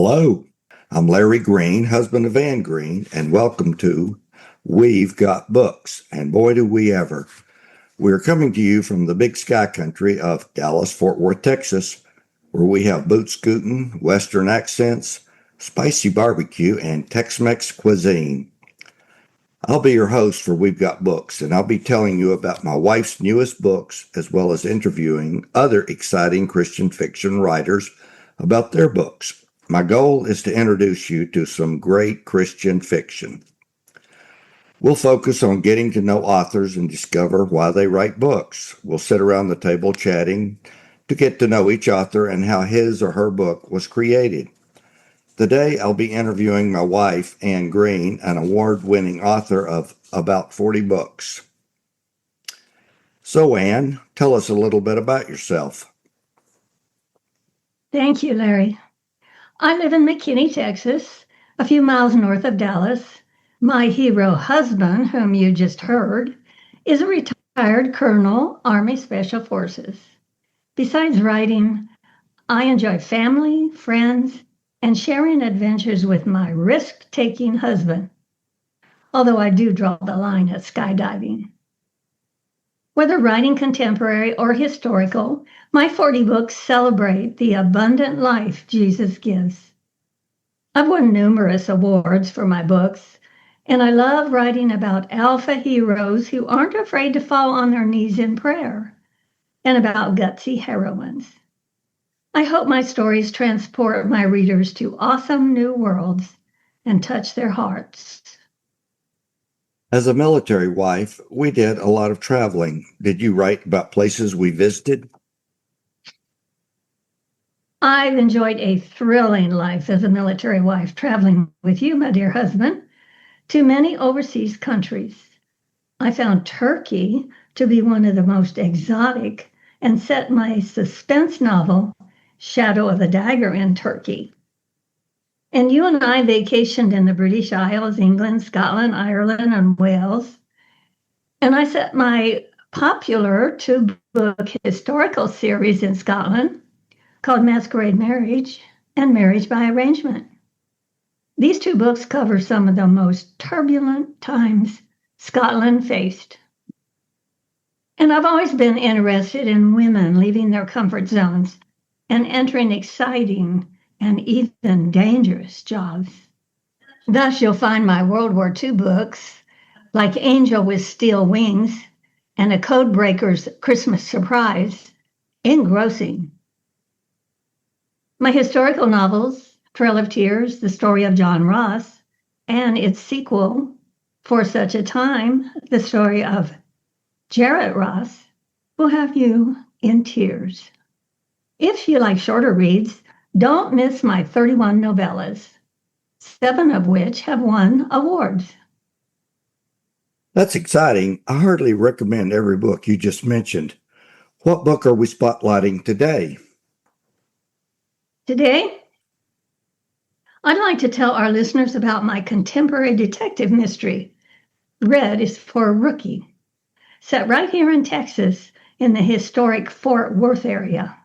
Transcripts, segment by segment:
Hello, I'm Larry Greene, husband of Ann Greene, and welcome to We've Got Books, and boy do we ever. We're coming to you from the big sky country of Dallas-Fort Worth, Texas, where we have boot scooting, Western accents, spicy barbecue, and Tex-Mex cuisine. I'll be your host for We've Got Books, and I'll be telling you about my wife's newest books, as well as interviewing other exciting Christian fiction writers about their books. My goal is to introduce you to some great Christian fiction. We'll focus on getting to know authors and discover why they write books. We'll sit around the table chatting to get to know each author and how his or her book was created. Today, I'll be interviewing my wife, Ann Greene, an award-winning author of about 40 books. So, Ann, tell us a little bit about yourself. Thank you, Larry. I live in McKinney, Texas, a few miles north of Dallas. My hero husband, whom you just heard, is a retired Colonel, Army Special Forces. Besides writing, I enjoy family, friends, and sharing adventures with my risk-taking husband, although I do draw the line at skydiving. Whether writing contemporary or historical, my 40 books celebrate the abundant life Jesus gives. I've won numerous awards for my books, and I love writing about alpha heroes who aren't afraid to fall on their knees in prayer, and about gutsy heroines. I hope my stories transport my readers to awesome new worlds and touch their hearts. As a military wife, we did a lot of traveling. Did you write about places we visited? I've enjoyed a thrilling life as a military wife, traveling with you, my dear husband, to many overseas countries. I found Turkey to be one of the most exotic and set my suspense novel, Shadow of the Dagger, in Turkey. And you and I vacationed in the British Isles, England, Scotland, Ireland, and Wales. And I set my popular two-book historical series in Scotland called Masquerade Marriage and Marriage by Arrangement. These two books cover some of the most turbulent times Scotland faced. And I've always been interested in women leaving their comfort zones and entering exciting and even dangerous jobs. Thus, you'll find my World War II books, like Angel with Steel Wings and A Codebreaker's Christmas Surprise, engrossing. My historical novels, Trail of Tears, The Story of John Ross, and its sequel, For Such a Time, The Story of Jarrett Ross, will have you in tears. If you like shorter reads, don't miss my 31 novellas, 7 of which have won awards. That's exciting. I hardly recommend every book you just mentioned. What book are we spotlighting today? Today, I'd like to tell our listeners about my contemporary detective mystery, Red is for a Rookie, set right here in Texas in the historic Fort Worth area.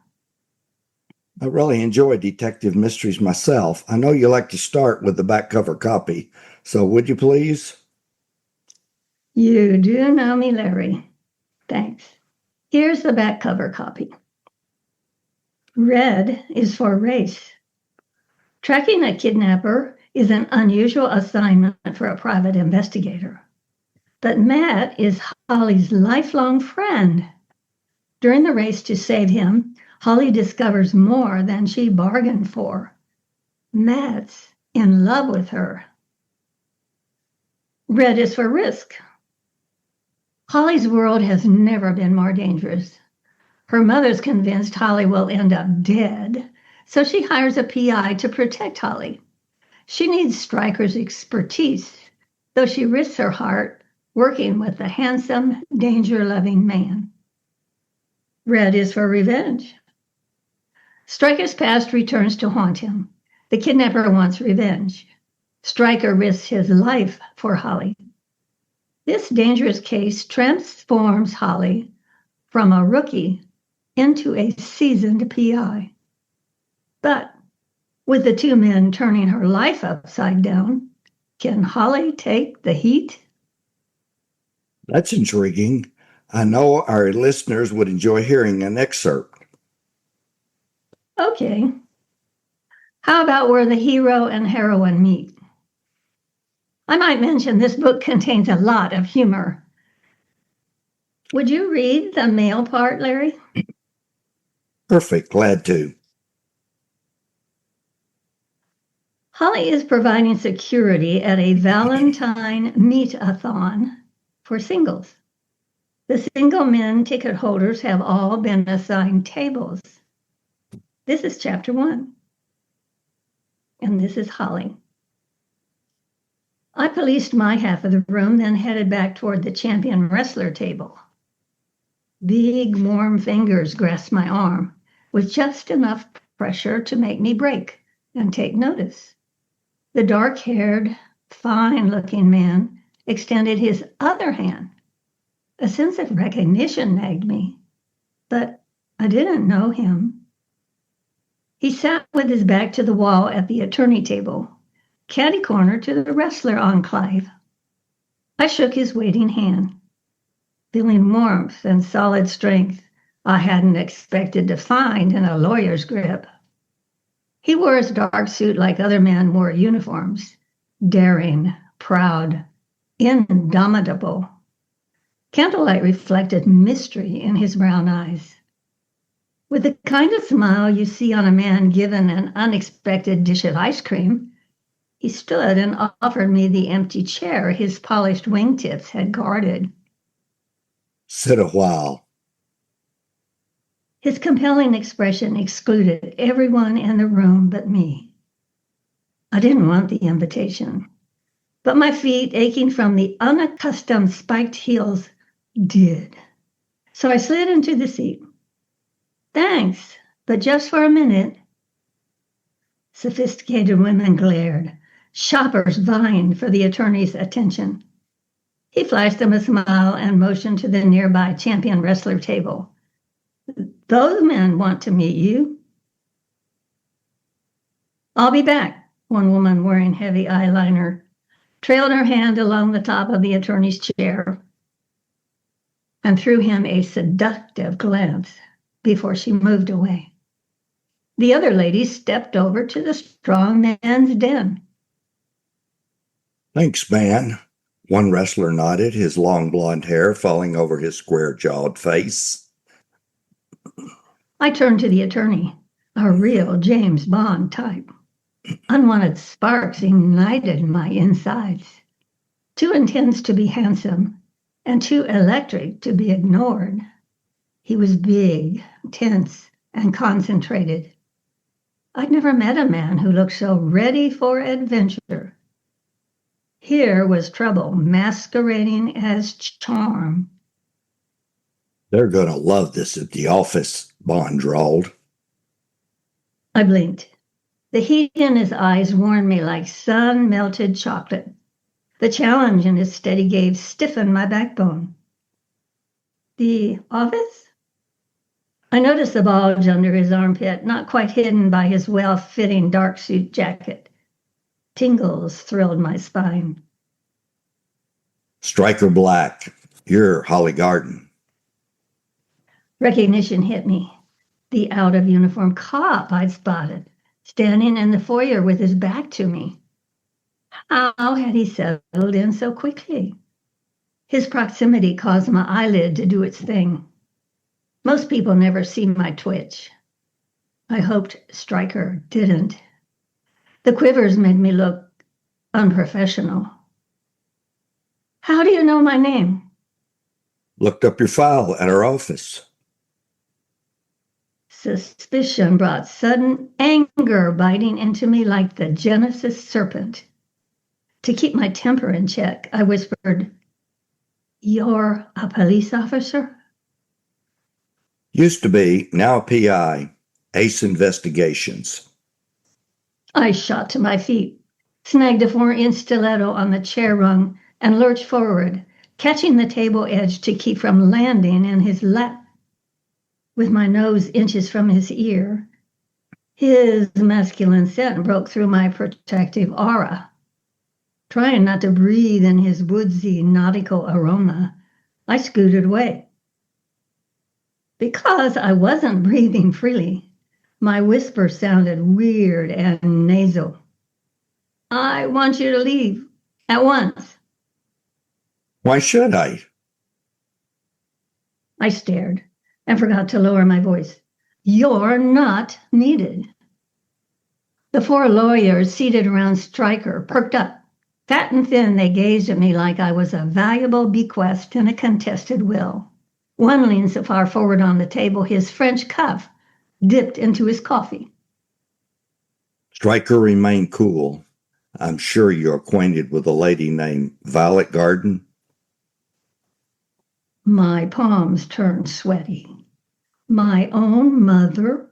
I really enjoy detective mysteries myself. I know you like to start with the back cover copy, so would you please? You do know me, Larry. Thanks. Here's the back cover copy. Red is for race. Tracking a kidnapper is an unusual assignment for a private investigator. But Matt is Holly's lifelong friend. During the race to save him, Holly discovers more than she bargained for. Matt's in love with her. Red is for risk. Holly's world has never been more dangerous. Her mother's convinced Holly will end up dead, so she hires a PI to protect Holly. She needs Stryker's expertise, though she risks her heart working with the handsome, danger-loving man. Red is for revenge. Stryker's past returns to haunt him. The kidnapper wants revenge. Stryker risks his life for Holly. This dangerous case transforms Holly from a rookie into a seasoned PI. But With the two men turning her life upside down, can Holly take the heat? That's intriguing. I know our listeners would enjoy hearing an excerpt. Okay. How about where the hero and heroine meet? I might mention this book contains a lot of humor. Would you read the male part, Larry? Perfect, glad to. Holly is providing security at a Valentine meet-a-thon for singles. The single men ticket holders have all been assigned tables. This is chapter 1. And this is Holly. I policed my half of the room, then headed back toward the champion wrestler table. Big, warm fingers grasped my arm with just enough pressure to make me break and take notice. The dark-haired, fine-looking man extended his other hand. A sense of recognition nagged me, but I didn't know him. He sat with his back to the wall at the attorney table, catty-corner to the wrestler enclave. I shook his waiting hand, feeling warmth and solid strength I hadn't expected to find in a lawyer's grip. He wore his dark suit like other men wore uniforms, daring, proud, indomitable. Candlelight reflected mystery in his brown eyes. With the kind of smile you see on a man given an unexpected dish of ice cream, he stood and offered me the empty chair his polished wingtips had guarded. Sit a while. His compelling expression excluded everyone in the room but me. I didn't want the invitation, but my feet, aching from the unaccustomed spiked heels, did. So I slid into the seat. Thanks, but just for a minute. Sophisticated women glared, shoppers vying for the attorney's attention. He flashed them a smile and motioned to the nearby champion wrestler table. Those men want to meet you. I'll be back, one woman wearing heavy eyeliner trailed her hand along the top of the attorney's chair and threw him a seductive glance before she moved away. The other lady stepped over to the strong man's den. Thanks, man. One wrestler nodded, his long blonde hair falling over his square-jawed face. I turned to the attorney, a real James Bond type. Unwanted sparks ignited my insides. Too intense to be handsome and too electric to be ignored. He was big, tense, and concentrated. I'd never met a man who looked so ready for adventure. Here was trouble masquerading as charm. They're going to love this at the office, Bond drawled. I blinked. The heat in his eyes warmed me like sun-melted chocolate. The challenge in his steady gaze stiffened my backbone. The office? I noticed the bulge under his armpit, not quite hidden by his well-fitting dark suit jacket. Tingles thrilled my spine. Striker Black, you're Holly Garden. Recognition hit me. The out-of-uniform cop I'd spotted, standing in the foyer with his back to me. How had he settled in so quickly? His proximity caused my eyelid to do its thing. Most people never see my twitch. I hoped Stryker didn't. The quivers made me look unprofessional. How do you know my name? Looked up your file at our office. Suspicion brought sudden anger biting into me like the Genesis serpent. To keep my temper in check, I whispered, "You're a police officer?" Used to be, now a PI. Ace Investigations. I shot to my feet, snagged a 4-inch stiletto on the chair rung, and lurched forward, catching the table edge to keep from landing in his lap. With my nose inches from his ear, His masculine scent broke through my protective aura. Trying not to breathe in his woodsy, nautical aroma, I scooted away. Because I wasn't breathing freely, my whisper sounded weird and nasal. I want you to leave at once. Why should I? I stared and forgot to lower my voice. You're not needed. The four lawyers seated around Stryker perked up. Fat and thin, they gazed at me like I was a valuable bequest in a contested will. One leaned so far forward on the table, his French cuff dipped into his coffee. Stryker remained cool. I'm sure you're acquainted with a lady named Violet Garden. My palms turned sweaty. My own mother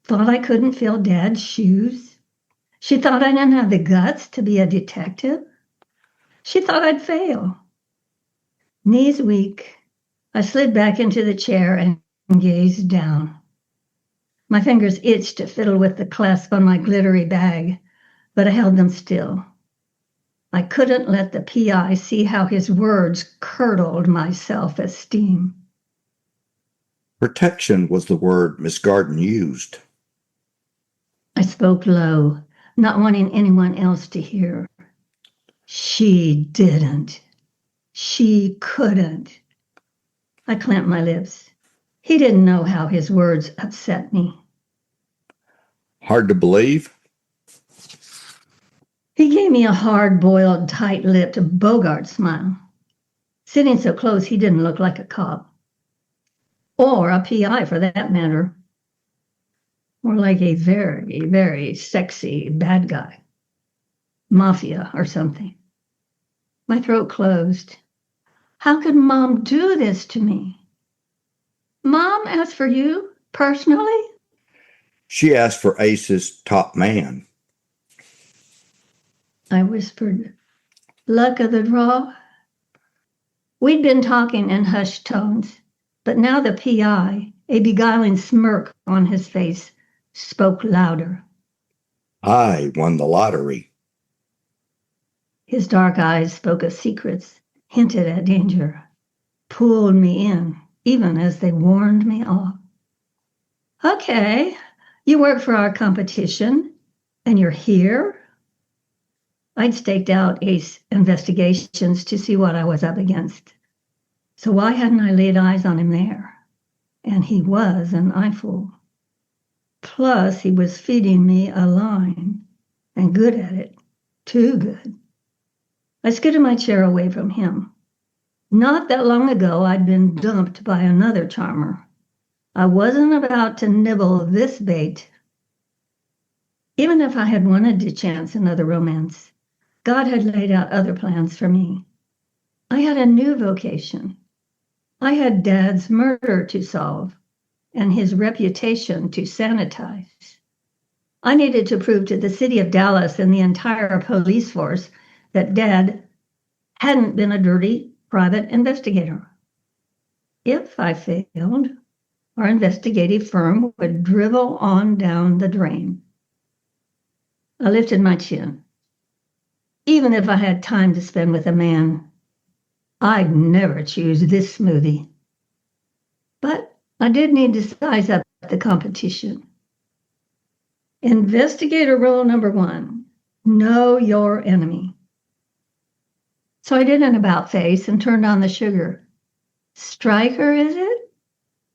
thought I couldn't fill Dad's shoes. She thought I didn't have the guts to be a detective. She thought I'd fail. Knees weak, I slid back into the chair and gazed down. My fingers itched to fiddle with the clasp on my glittery bag, but I held them still. I couldn't let the PI see how his words curdled my self-esteem. Protection was the word Miss Garden used. I spoke low, not wanting anyone else to hear. She didn't. She couldn't. I clamped my lips. He didn't know how his words upset me. Hard to believe? He gave me a hard-boiled, tight-lipped Bogart smile. Sitting so close, he didn't look like a cop. Or a PI, for that matter. More like a very, very sexy bad guy. Mafia or something. My throat closed. How could Mom do this to me? Mom asked for you, personally? She asked for Ace's top man. I whispered, luck of the draw? We'd been talking in hushed tones, but now the PI, a beguiling smirk on his face, spoke louder. I won the lottery. His dark eyes spoke of secrets, hinted at danger, pulled me in, even as they warned me off. Okay, you work for our competition, and you're here? I'd staked out Ace Investigations to see what I was up against. So why hadn't I laid eyes on him there? And he was an eyeful. Plus, he was feeding me a line, and good at it, too good. I scooted my chair away from him. Not that long ago, I'd been dumped by another charmer. I wasn't about to nibble this bait. Even if I had wanted to chance another romance, God had laid out other plans for me. I had a new vocation. I had Dad's murder to solve and his reputation to sanitize. I needed to prove to the city of Dallas and the entire police force that Dad hadn't been a dirty private investigator. If I failed, our investigative firm would drivel on down the drain. I lifted my chin. Even if I had time to spend with a man, I'd never choose this smoothie. But I did need to size up the competition. Investigator rule number 1, know your enemy. So I did an about face and turned on the sugar. Stryker, is it?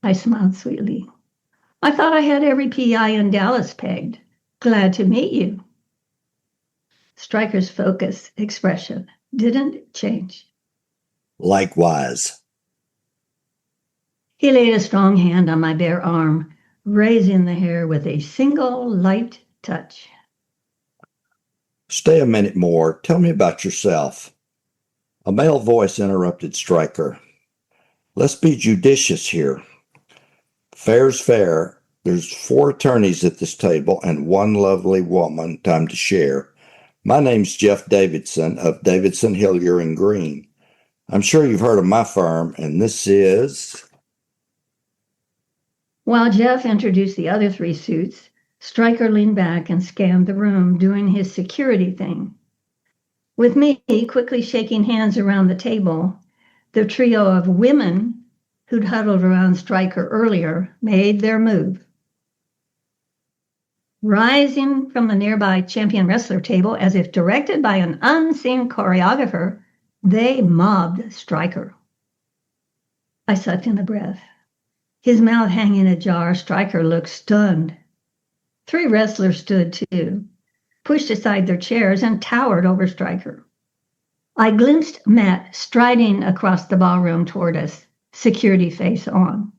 I smiled sweetly. I thought I had every PI in Dallas pegged. Glad to meet you. Stryker's focus, expression, didn't change. Likewise. He laid a strong hand on my bare arm, raising the hair with a single light touch. Stay a minute more. Tell me about yourself. A male voice interrupted Stryker. Let's be judicious here. Fair's fair. There's 4 attorneys at this table and 1 lovely woman, time to share. My name's Jeff Davidson of Davidson, Hillier, and Greene. I'm sure you've heard of my firm, and this is... While Jeff introduced the other 3 suits, Stryker leaned back and scanned the room, doing his security thing. With me quickly shaking hands around the table, the trio of women who'd huddled around Stryker earlier made their move. Rising from the nearby champion wrestler table as if directed by an unseen choreographer, they mobbed Stryker. I sucked in a breath. His mouth hanging ajar, Stryker looked stunned. 3 wrestlers stood too, pushed aside their chairs, and towered over Stryker. I glimpsed Matt striding across the ballroom toward us, security face on.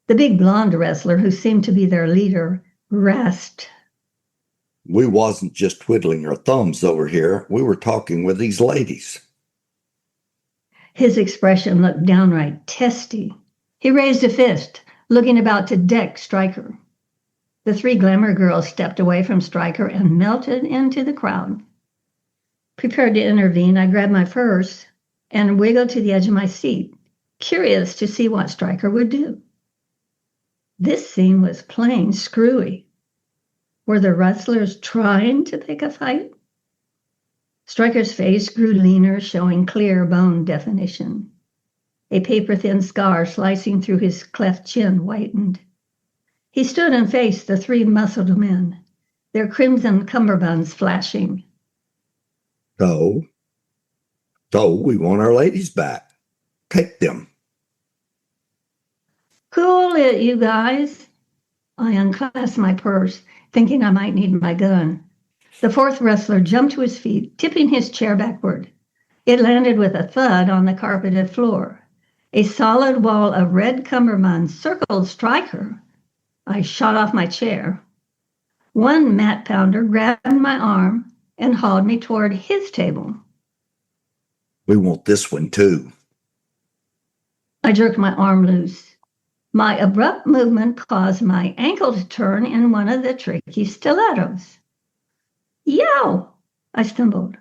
The big blonde wrestler, who seemed to be their leader, rasped. We wasn't just twiddling our thumbs over here. We were talking with these ladies. His expression looked downright testy. He raised a fist, looking about to deck Stryker. The 3 glamour girls stepped away from Stryker and melted into the crowd. Prepared to intervene, I grabbed my purse and wiggled to the edge of my seat, curious to see what Stryker would do. This scene was plain screwy. Were the wrestlers trying to pick a fight? Stryker's face grew leaner, showing clear bone definition. A paper-thin scar slicing through his cleft chin whitened. He stood and faced the 3 muscled men, their crimson cummerbunds flashing. So we want our ladies back. Take them. Cool it, you guys. I unclasped my purse, thinking I might need my gun. The 4th wrestler jumped to his feet, tipping his chair backward. It landed with a thud on the carpeted floor. A solid wall of red cummerbunds circled Stryker. I shot off my chair. One mat pounder grabbed my arm and hauled me toward his table. We want this one too. I jerked my arm loose. My abrupt movement caused my ankle to turn in one of the tricky stilettos. Yow! I stumbled.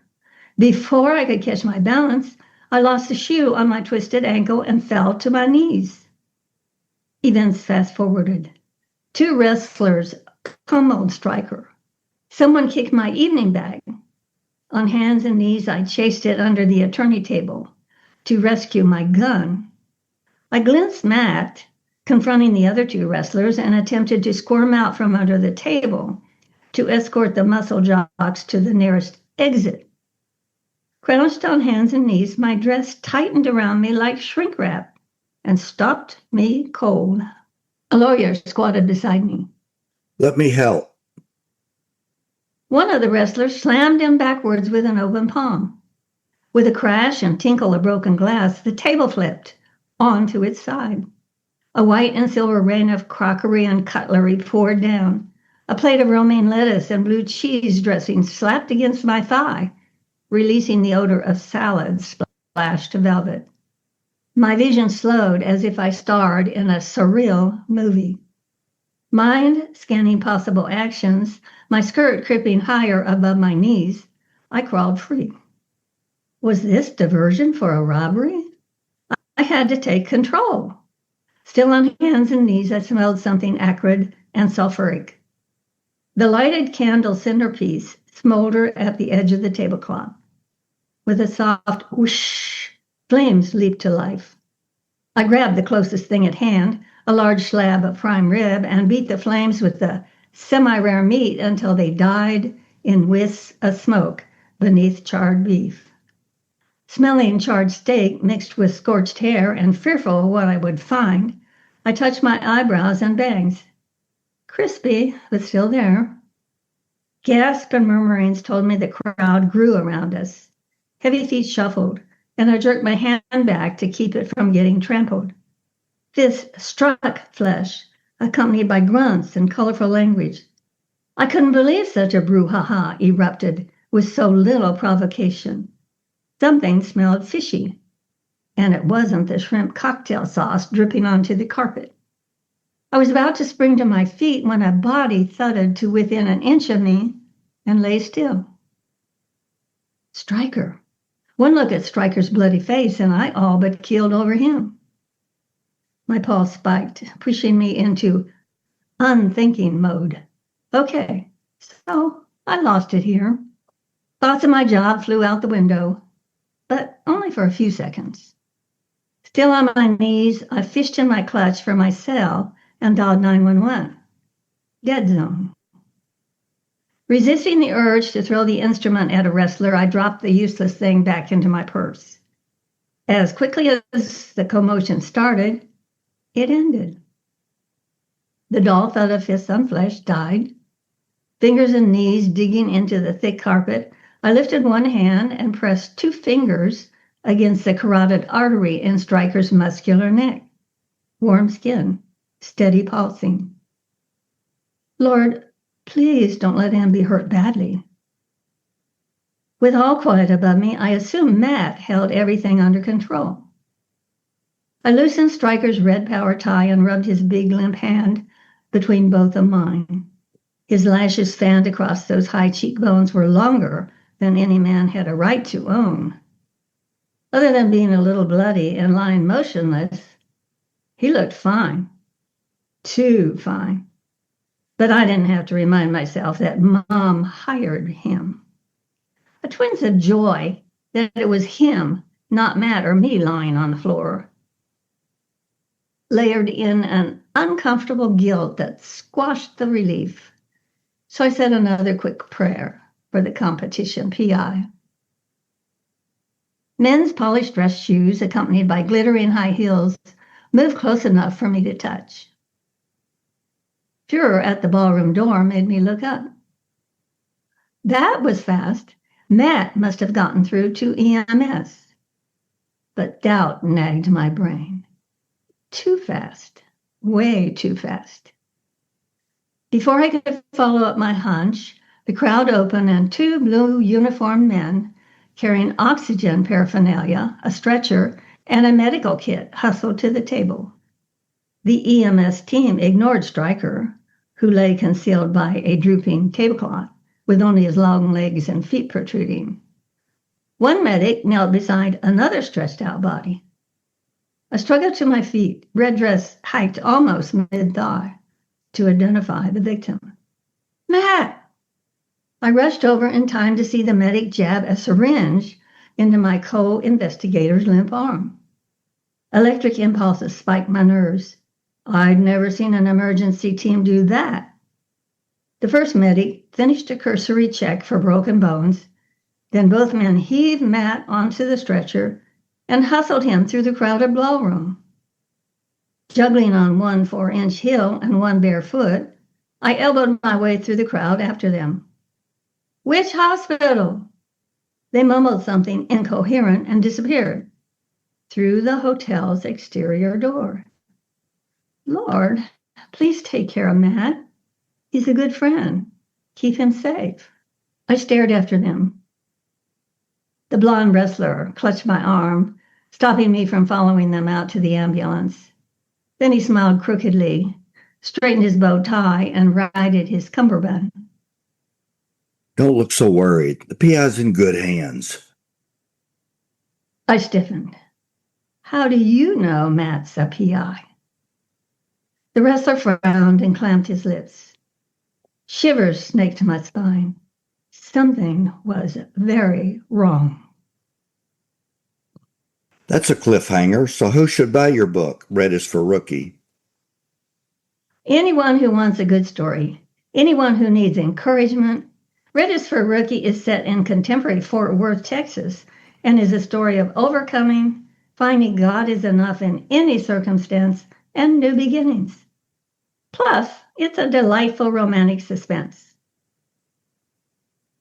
Before I could catch my balance, I lost a shoe on my twisted ankle and fell to my knees. Events fast-forwarded. 2 wrestlers pummeled Stryker. Someone kicked my evening bag. On hands and knees, I chased it under the attorney table to rescue my gun. I glimpsed Matt confronting the other 2 wrestlers and attempted to squirm out from under the table to escort the muscle jocks to the nearest exit. Crouched on hands and knees, my dress tightened around me like shrink wrap and stopped me cold. A lawyer squatted beside me. Let me help. One of the wrestlers slammed him backwards with an open palm. With a crash and tinkle of broken glass, the table flipped onto its side. A white and silver rain of crockery and cutlery poured down. A plate of romaine lettuce and blue cheese dressing slapped against my thigh, releasing the odor of salad splashed to velvet. My vision slowed as if I starred in a surreal movie. Mind scanning possible actions, my skirt creeping higher above my knees, I crawled free. Was this diversion for a robbery? I had to take control. Still on hands and knees, I smelled something acrid and sulfuric. The lighted candle centerpiece smoldered at the edge of the tablecloth. With a soft whoosh, flames leaped to life. I grabbed the closest thing at hand, a large slab of prime rib, and beat the flames with the semi-rare meat until they died in wisps of smoke beneath charred beef. Smelling charred steak mixed with scorched hair and fearful of what I would find, I touched my eyebrows and bangs. Crispy, but still there. Gasps and murmurings told me the crowd grew around us. Heavy feet shuffled, and I jerked my hand back to keep it from getting trampled. Fists struck flesh, accompanied by grunts and colorful language. I couldn't believe such a brouhaha erupted with so little provocation. Something smelled fishy, and it wasn't the shrimp cocktail sauce dripping onto the carpet. I was about to spring to my feet when a body thudded to within an inch of me and lay still. Stryker. One look at Stryker's bloody face, and I all but keeled over him. My pulse spiked, pushing me into unthinking mode. Okay, so I lost it here. Thoughts of my job flew out the window, but only for a few seconds. Still on my knees, I fished in my clutch for my cell and dialed 911. Dead zone. Resisting the urge to throw the instrument at a wrestler, I dropped the useless thing back into my purse. As quickly as the commotion started, it ended. The dull thud of fists on flesh died. Fingers and knees digging into the thick carpet, I lifted one hand and pressed two fingers against the carotid artery in Stryker's muscular neck. Warm skin, steady pulsing. Lord, please don't let him be hurt badly. With all quiet above me, I assumed Matt held everything under control. I loosened Stryker's red power tie and rubbed his big limp hand between both of mine. His lashes fanned across those high cheekbones were longer than any man had a right to own. Other than being a little bloody and lying motionless, he looked fine. Too fine. But I didn't have to remind myself that Mom hired him. A twinge of joy that it was him, not Matt or me, lying on the floor, layered in an uncomfortable guilt that squashed the relief. So I said another quick prayer for the competition PI. Men's polished dress shoes, accompanied by glittering high heels, moved close enough for me to touch. Furor at the ballroom door made me look up. That was fast. Matt must have gotten through to EMS. But doubt nagged my brain. Too fast. Way too fast. Before I could follow up my hunch, the crowd opened and two blue uniformed men carrying oxygen paraphernalia, a stretcher, and a medical kit hustled to the table. The EMS team ignored Stryker, who lay concealed by a drooping tablecloth, with only his long legs and feet protruding. One medic knelt beside another stretched-out body. I struggled to my feet, red dress hiked almost mid-thigh, to identify the victim. Matt! I rushed over in time to see the medic jab a syringe into my co-investigator's limp arm. Electric impulses spiked my nerves. I'd never seen an emergency team do that. The first medic finished a cursory check for broken bones. Then both men heaved Matt onto the stretcher and hustled him through the crowded ballroom. Juggling on one 4-inch heel and one bare foot, I elbowed my way through the crowd after them. Which hospital? They mumbled something incoherent and disappeared through the hotel's exterior door. Lord, please take care of Matt. He's a good friend. Keep him safe. I stared after them. The blonde wrestler clutched my arm, stopping me from following them out to the ambulance. Then he smiled crookedly, straightened his bow tie, and righted his cummerbund. Don't look so worried. The PI's in good hands. I stiffened. How do you know Matt's a PI? The wrestler frowned and clamped his lips. Shivers snaked my spine. Something was very wrong. That's a cliffhanger, so who should buy your book, Red is for Rookie? Anyone who wants a good story, anyone who needs encouragement. Red is for Rookie is set in contemporary Fort Worth, Texas, and is a story of overcoming, finding God is enough in any circumstance, and new beginnings. Plus, it's a delightful romantic suspense.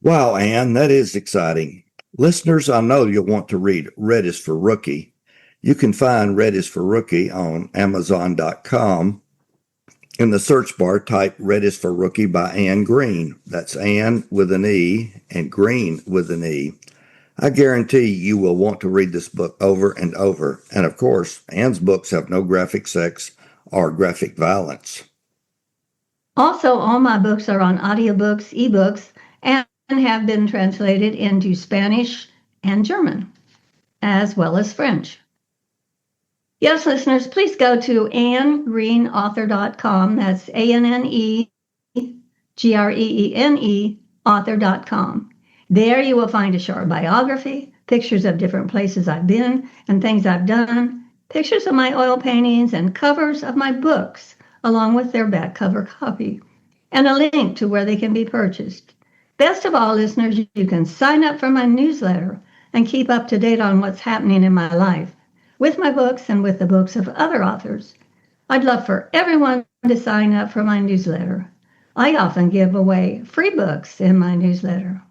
Wow, Anne, that is exciting. Listeners, I know you'll want to read Red is for Rookie. You can find Red is for Rookie on Amazon.com. In the search bar, type Red is for Rookie by Anne Greene. That's Anne with an E and Greene with an E. I guarantee you will want to read this book over and over. And of course, Anne's books have no graphic sex or graphic violence. Also, all my books are on audiobooks, ebooks, and have been translated into Spanish and German, as well as French. Yes, listeners, please go to AnneGreenAuthor.com. That's ANNE Greene, author.com. There you will find a short biography, pictures of different places I've been and things I've done, pictures of my oil paintings, and covers of my books, along with their back cover copy, and a link to where they can be purchased. Best of all, listeners, you can sign up for my newsletter and keep up to date on what's happening in my life, with my books and with the books of other authors. I'd love for everyone to sign up for my newsletter. I often give away free books in my newsletter.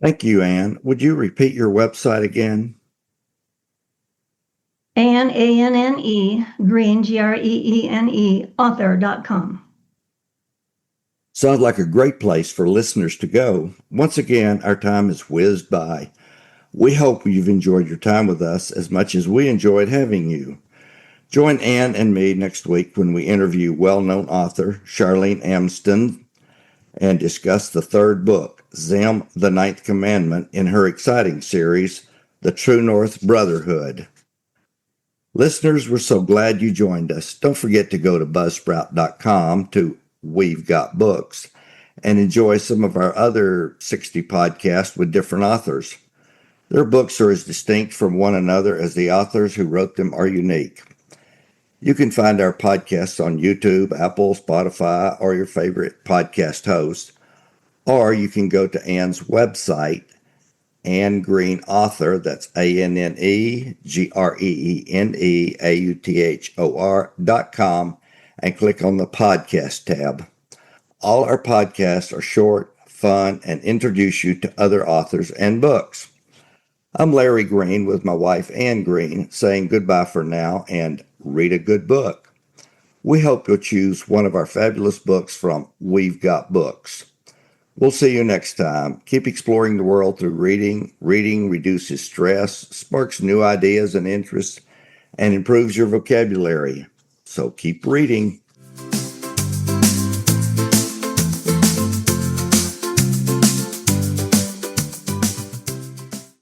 Thank you, Anne. Would you repeat your website again? Anne, A-N-N-E, Greene, Greene, author.com. Sounds like a great place for listeners to go. Once again, our time has whizzed by. We hope you've enjoyed your time with us as much as we enjoyed having you. Join Anne and me next week when we interview well-known author Charlene Amsden and discuss the third book, Zim, the Ninth Commandment, in her exciting series, The True North Brotherhood. Listeners, we're so glad you joined us. Don't forget to go to buzzsprout.com to We've Got Books and enjoy some of our other 60 podcasts with different authors. Their books are as distinct from one another as the authors who wrote them are unique. You can find our podcasts on YouTube, Apple, Spotify, or your favorite podcast host. Or you can go to Anne's website, Anne Greene Author, that's ANNEGREENEAUTHOR.com, and click on the podcast tab. All our podcasts are short, fun, and introduce you to other authors and books. I'm Larry Greene with my wife Anne Greene, saying goodbye for now and read a good book. We hope you'll choose one of our fabulous books from We've Got Books. We'll see you next time. Keep exploring the world through reading. Reading reduces stress, sparks new ideas and interests, and improves your vocabulary. So keep reading.